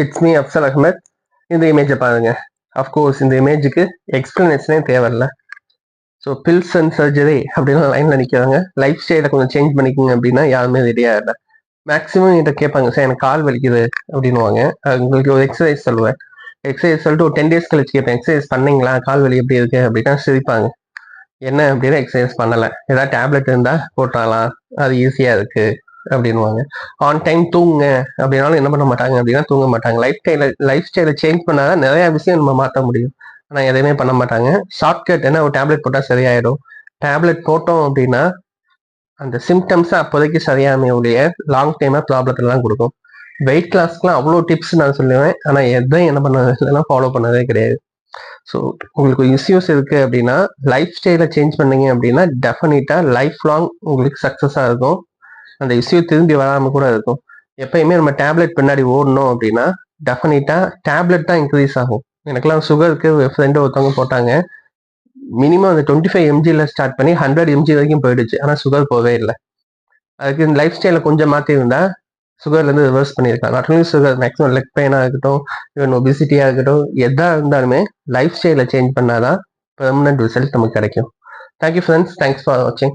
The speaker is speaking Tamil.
It's me Afzal Ahmad. இந்த இமேஜை பாருங்க. அஃப்கோர்ஸ் இந்த இமேஜுக்கு எக்ஸ்பிளனேஷனே தேவையில்ல. ஸோ பில்ஸ் அண்ட் சர்ஜரி அப்படின்னு லைனில் நிற்கிறாங்க. லைஃப் ஸ்டைலை கொஞ்சம் சேஞ்ச் பண்ணிக்கோங்க அப்படின்னா யாருமே ரெடியாக இல்லை. மேக்ஸிமம் என்கிட்ட கேட்பாங்க, சார் எனக்கு கால் வலிக்குது அப்படின்னுவாங்க. உங்களுக்கு ஒரு எக்ஸசைஸ் சொல்லுவேன். எக்ஸசைஸ் சொல்லிட்டு ஒரு 10 days கழிச்சு கேட்பேன், எக்ஸசைஸ் பண்ணீங்களா, கால் வலி எப்படி இருக்கு அப்படின்னா சிரிப்பாங்க. என்ன அப்படின்னா எக்ஸசைஸ் பண்ணலை, ஏதாவது டேப்லெட் இருந்தால் போட்டாலாம், அது ஈஸியாக இருக்கு அப்படின்வாங்க. ஆன் டைம் தூங்குங்க அப்படின்னாலும் என்ன பண்ண மாட்டாங்க அப்படின்னா தூங்க மாட்டாங்க. லைஃப் ஸ்டைலை சேஞ்ச் பண்ணாதான் நிறைய விஷயம் நம்ம மாற்ற முடியும். ஆனால் எதையுமே பண்ண மாட்டாங்க. ஷார்ட்கட் என்ன, ஒரு டேப்லெட் போட்டால் சரியாயிடும். டேப்லெட் போட்டோம் அப்படின்னா அந்த சிம்டம்ஸ் அப்போதைக்கு சரியாமே ஒழிய லாங் டைமாக ப்ராப்ளத்தெல்லாம் கொடுக்கும். வெயிட் லாஸ்க்குலாம் அவ்வளோ டிப்ஸ் நான் சொல்லுவேன். ஆனால் எதையும் என்ன பண்ண ஃபாலோ பண்ணதே கிடையாது. ஸோ உங்களுக்கு இஷ்யூஸ் இருக்குது அப்படின்னா லைஃப் ஸ்டைலை சேஞ்ச் பண்ணீங்க அப்படின்னா டெஃபினட்டாக லைஃப் லாங் உங்களுக்கு சக்ஸஸாக இருக்கும். அந்த இஷ்யூ திரும்பி வராமல் கூட இருக்கும். எப்பயுமே நம்ம டேப்லெட் பின்னாடி ஓடணும் அப்படின்னா டெஃபினட்டாக டேப்லெட் தான் இன்க்ரீஸ் ஆகும். எனக்குலாம் சுகருக்கு ஃப்ரெண்டு ஒருத்தவங்க போட்டாங்க. மினிமம் அந்த 25 mgல ஸ்டார்ட் பண்ணி 100 mg வரைக்கும் போயிடுச்சு. ஆனால் சுகர் போவே இல்லை. அதுக்கு இந்த லைஃப் ஸ்டைலை கொஞ்சம் மாற்றிருந்தா சுகர்லேருந்து ரிவர்ஸ் பண்ணியிருக்கலாம். Not only sugar, maximum leg பெயினாக இருக்கட்டும், ஈவன் ஒபிசிட்டியாக இருக்கட்டும், எதாக இருந்தாலுமே லைஃப் ஸ்டைலை சேஞ்ச் பண்ணாதான் பெர்மனன்ட் ரிசல்ட் நமக்கு கிடைக்கும். தேங்க்யூ ஃப்ரெண்ட்ஸ், தேங்க்ஸ் ஃபார் வாட்சிங்.